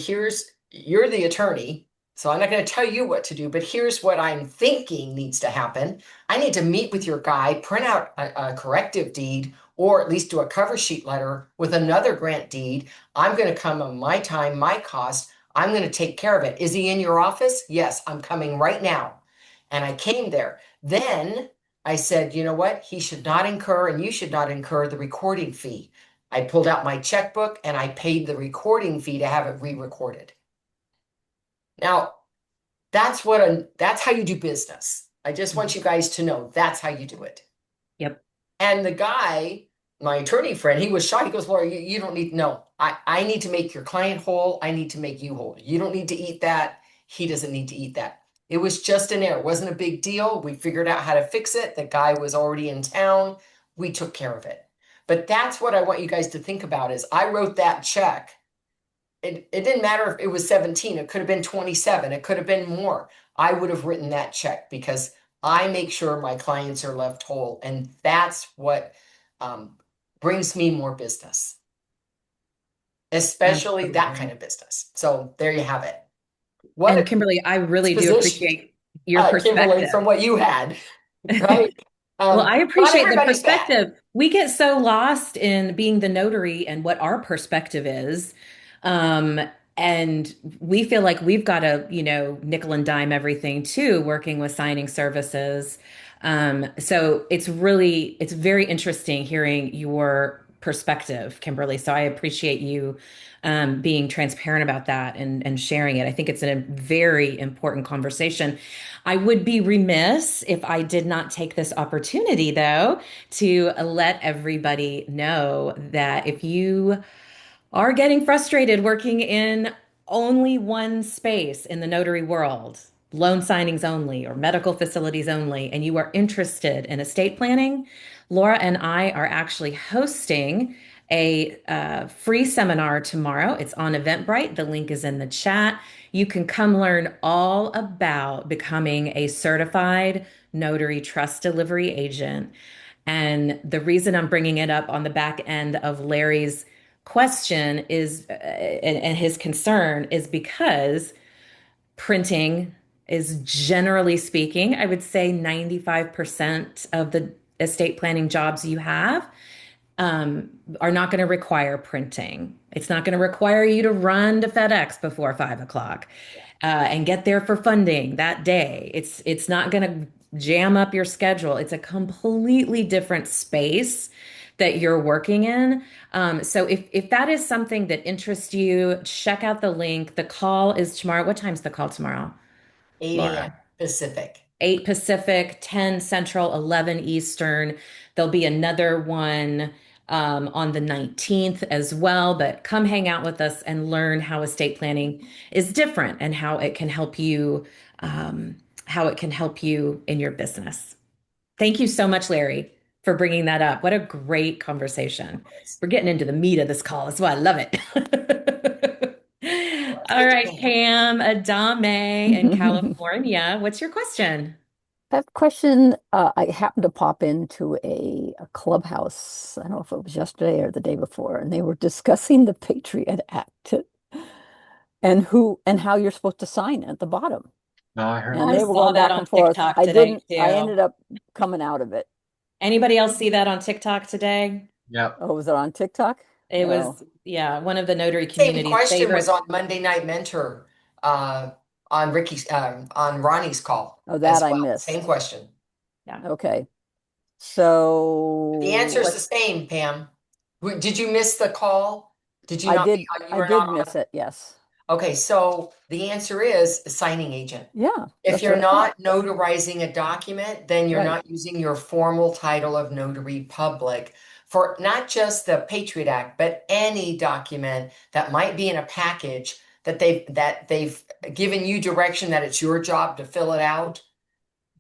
you're the attorney. So I'm not going to tell you what to do, but here's what I'm thinking needs to happen. I need to meet with your guy, print out a corrective deed, or at least do a cover sheet letter with another grant deed. I'm going to come on my time, my cost. I'm going to take care of it. Is he in your office? Yes, I'm coming right now. And I came there. Then I said, you know what? He should not incur, and you should not incur the recording fee. I pulled out my checkbook and I paid the recording fee to have it re-recorded. Now, that's how you do business. I just want you guys to know that's how you do it. Yep. And the guy, my attorney friend, he was shocked. He goes, Laura, you don't need, no, I need to make your client whole. I need to make you whole. You don't need to eat that. He doesn't need to eat that. It was just an error. It wasn't a big deal. We figured out how to fix it. The guy was already in town. We took care of it. But that's what I want you guys to think about is I wrote that check. It didn't matter if it was 17, it could have been 27, it could have been more. I would have written that check because I make sure my clients are left whole. And that's what brings me more business, especially that kind Absolutely. of business. So there you have it. What And a Kimberly, I really do position, appreciate your Kimberly, perspective. from what you had, right? Well, I Not appreciate the everybody's bad. perspective. We get so lost in being the notary and what our perspective is. Um, and we feel like we've got to, nickel and dime everything too, working with signing services. So it's very interesting hearing your perspective, Kimberly. So I appreciate you being transparent about that and sharing it. I think it's a very important conversation. I would be remiss if I did not take this opportunity, though, to let everybody know that if you are getting frustrated working in only one space in the notary world, loan signings only or medical facilities only, and you are interested in estate planning, Laura and I are actually hosting a free seminar tomorrow. It's on Eventbrite. The link is in the chat. You can come learn all about becoming a certified notary trust delivery agent. And the reason I'm bringing it up on the back end of Larry's question is, and his concern is because printing is generally speaking, I would say 95% of the estate planning jobs you have are not going to require printing. It's not going to require you to run to FedEx before 5 o'clock and get there for funding that day. It's not going to jam up your schedule. It's a completely different space that you're working in. So if that is something that interests you, check out the link. The call is tomorrow. What time's the call tomorrow? 8 a.m. Laura? Pacific. 8 Pacific, 10 Central, 11 Eastern. There'll be another one on the 19th as well. But come hang out with us and learn how estate planning is different and um, how it can help you in your business. Thank you so much, Larry, for bringing that up. What a great conversation. We're getting into the meat of this call. That's why I love it. All Thank you, right, Pam. Pam Adame in California. What's your question? I have a question. I happened to pop into a clubhouse. I don't know if it was yesterday or the day before, and they were discussing the Patriot Act and who and how you're supposed to sign at the bottom. No, I heard And I they that. were saw going that back on and forth. TikTok I today didn't, I too. ended up coming out of it. Anybody else see that on TikTok today? Yep. Oh, was it on TikTok? It No. was, yeah, one of the notary Same community's question was favorite. on Monday Night Mentor uh, on Ronnie's call Oh, that as I well. Same missed. question. Yeah. Okay. The answer So is the same, Pam. Did you miss the call? Did you I not be did, on? You I were did not miss on. it. Yes. Okay, so the answer is a signing agent. Yeah, If that's what you're I thought. not notarizing a document, then you're Right. not using your formal title of notary public for not just the Patriot Act, but any document that might be in a package that they've given you direction that it's your job to fill it out,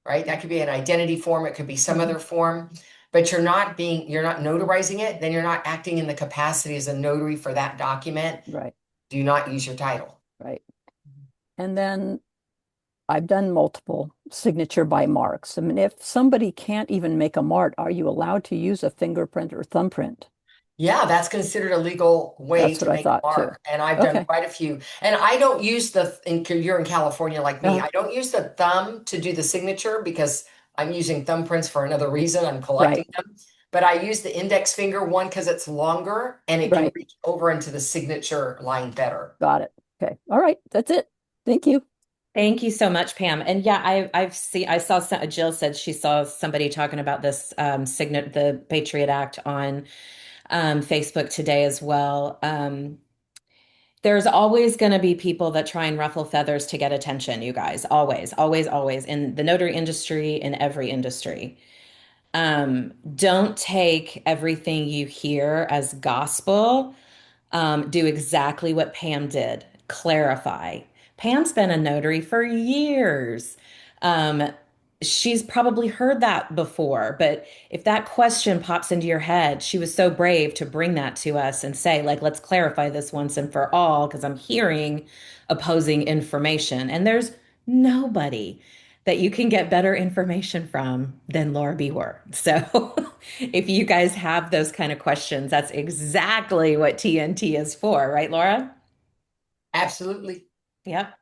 right? That could be an identity form, it could be some other form, but you're not notarizing it, then you're not acting in the capacity as a notary for that document. Right. Do not use your title. Right. And then I've done multiple signature by marks. I mean, if somebody can't even make a mark, are you allowed to use a fingerprint or thumbprint? Yeah, that's considered a legal way That's what to I make a thought too. mark. And I've done Okay. quite a few. And I don't use you're in California like me. Uh, I don't use the thumb to do the signature because I'm using thumbprints for another reason. I'm collecting right. them. But I use the index finger one because it's longer and it can Right. reach over into the signature line better. Got it. Okay. All right. That's it. Thank you. Thank you so much, Pam. And yeah, I saw Jill said she saw somebody talking about this signet the Patriot Act on Facebook today as well. There's always going to be people that try and ruffle feathers to get attention, you guys. Always, always, always in the notary industry, in every industry. Don't take everything you hear as gospel. Do exactly what Pam did. Clarify. Pam's been a notary for years. Um, she's probably heard that before, but if that question pops into your head, she was so brave to bring that to us and say, like, let's clarify this once and for all, because I'm hearing opposing information. And there's nobody that you can get better information from than Laura B. Were. So if you guys have those kind of questions, that's exactly what TNT is for, right, Laura? Absolutely. Yep.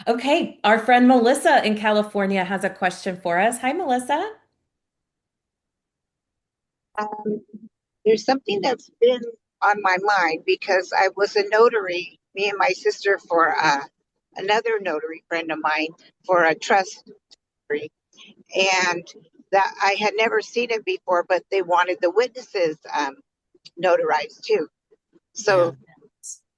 Okay, our friend Melissa in California has a question for us. Hi, Melissa. Um, there's something that's been on my mind because I was a notary, me and my sister, for another notary friend of mine for a trust notary, and that I had never seen it before, but they wanted the witnesses notarized too. Yeah. So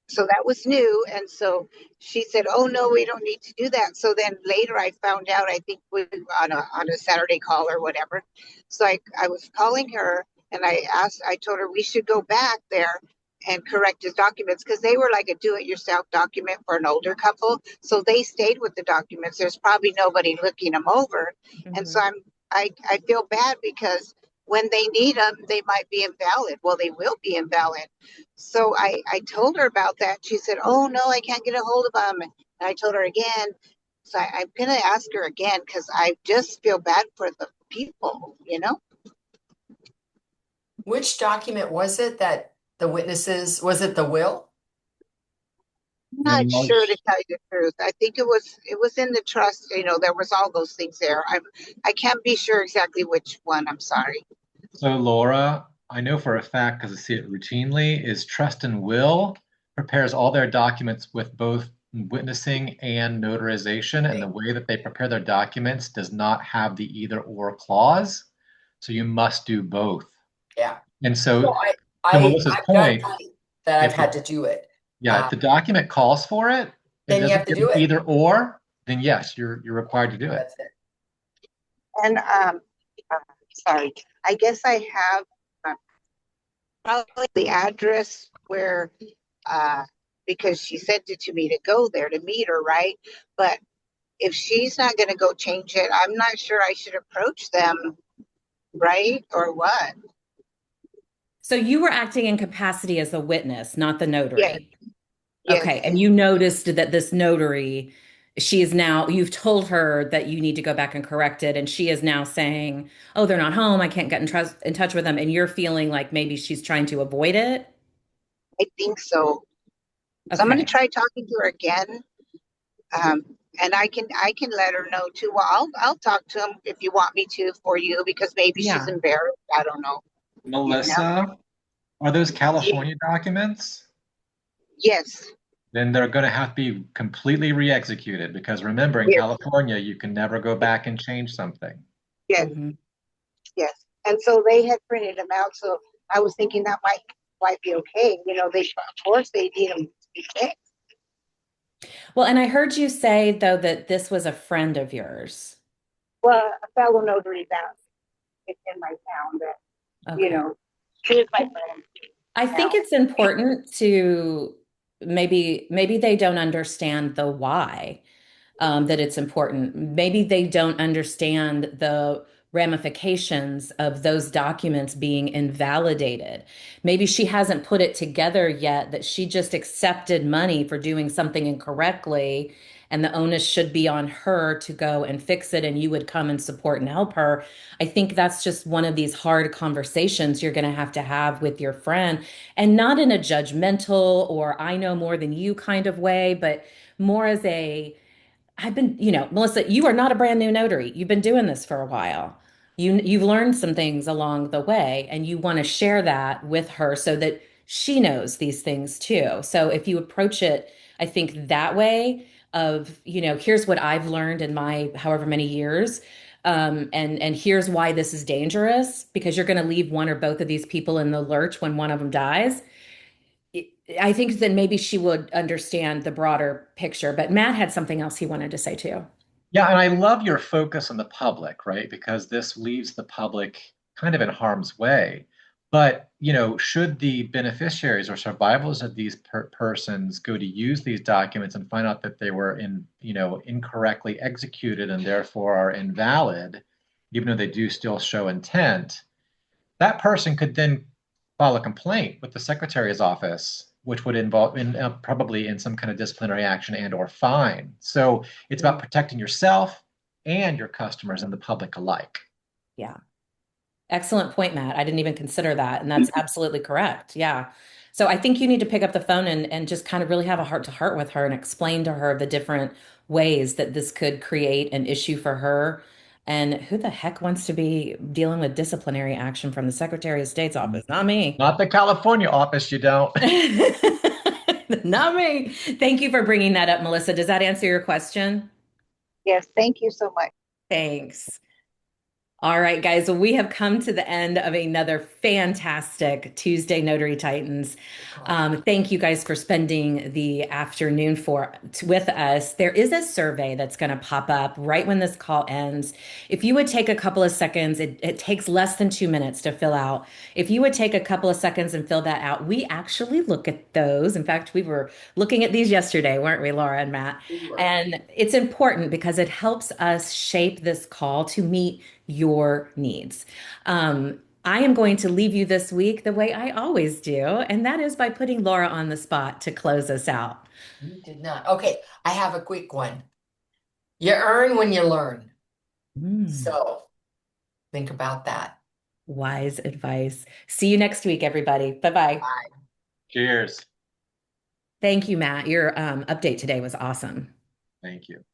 so that was new, and so she said, oh no, we don't need to do that. So then later I found out, I think on a Saturday call or whatever. So I was calling her and I told her we should go back there and correct his documents because they were like a do-it-yourself document for an older couple, so they stayed with the documents. There's probably nobody looking them over, and so Mhm. I feel bad because when they need them they might be invalid. Well, they will be invalid. So I told her about that. She said, oh no, I can't get a hold of them. And I told her again. So I'm going to ask her again because I just feel bad for the people, you know? Which document was it that the witnesses, was it the will? I'm And not sure to tell you the truth. I think it was in the trust, you know, there was all those things there. I can't be sure exactly which one. I'm sorry. so Laura, I know for a fact because I see it routinely, is Trust and Will prepares all their documents with both witnessing and notarization, and the way that they prepare their documents does not have the either or clause. So you must do both. Yeah. And So so to Melissa's I've done point, that I've if had the, to do it. yeah, if the document calls for it, it Then you have doesn't to give do an it. either or, then yes, you're required to do it. That's it. And uh, sorry, I guess I have uh, probably the address where uh, because she sent it to me to go there to meet her, right? But if she's not going to go change it, I'm not sure I should approach them, right? Or what? So you were acting in capacity as a witness, not the Yes, notary. yes. Okay. And you noticed that this notary, she is now, you've told her that you need to go back and correct it. And she is now saying, oh, they're not home. I can't get in touch with them. And you're feeling like maybe she's trying to avoid it. I think so. So I'm going to Okay. try talking to her again. Um, and I can let her know too. Well, I'll talk to him if you want me to for you because maybe she's Yeah. embarrassed. I don't know. You know? Melissa, are those Ye- California documents? Yes. Then they're going to have to be completely re-executed because remember, in Yes. California, you can never go back and change something. Yes. Hmm. Yes. And so they had printed them out. So I was thinking that might be okay. You know, they of course they need them to be fixed. Well, and I heard you say, though, that this was a friend of yours. Well, a fellow notary that in my town that Okay. she is my friend I think now. it's important to maybe they don't understand the why. That it's important. Maybe they don't understand the ramifications of those documents being invalidated. Maybe she hasn't put it together yet that she just accepted money for doing something incorrectly, and the onus should be on her to go and fix it, and you would come and support and help her. I think that's just one of these hard conversations you're going to have with your friend, and not in a judgmental or I know more than you kind of way, but more as a I've been, Melissa, you are not a brand new notary. You've been doing this for a while. You've learned some things along the way, and you want to share that with her so that she knows these things too. So if you approach it, I think that way of, here's what I've learned in my however many years, and here's why this is dangerous because you're going to leave one or both of these people in the lurch when one of them dies. I think that maybe she would understand the broader picture, but Matt had something else he wanted to say too. Yeah, and I love your focus on the public, right? Because this leaves the public kind of in harm's way. But, should the beneficiaries or survivors of these persons go to use these documents and find out that they were incorrectly executed and therefore are invalid, even though they do still show intent, that person could then file a complaint with the secretary's office, which would involve probably in some kind of disciplinary action and or fine. So it's about protecting yourself and your customers and the public alike. Yeah. Excellent point, Matt. I didn't even consider that. And that's absolutely correct. Yeah. So I think you need to pick up the phone and just kind of really have a heart to heart with her and explain to her the different ways that this could create an issue for her. And who the heck wants to be dealing with disciplinary action from the Secretary of State's office? Not me. Not the California office, you don't. Not me. Thank you for bringing that up, Melissa. Does that answer your question? Yes, thank you so much. Thanks. All right, guys. Well, we have come to the end of another fantastic Tuesday Notary Titans. Thank you guys for spending the afternoon with us. There is a survey that's going to pop up right when this call ends. If you would take a couple of seconds, it takes less than 2 minutes to fill out. If you would take a couple of seconds and fill that out, we actually look at those. In fact, we were looking at these yesterday, weren't we, Laura and Matt? And it's important because it helps us shape this call to meet your needs. I am going to leave you this week the way I always do, and that is by putting Laura on the spot to close us out. You did not. Okay, I have a quick one. You earn when you learn. So think about that. Wise advice. See you next week, everybody. Bye-bye. Bye. Cheers. Thank you, Matt. Your update today was awesome. Thank you.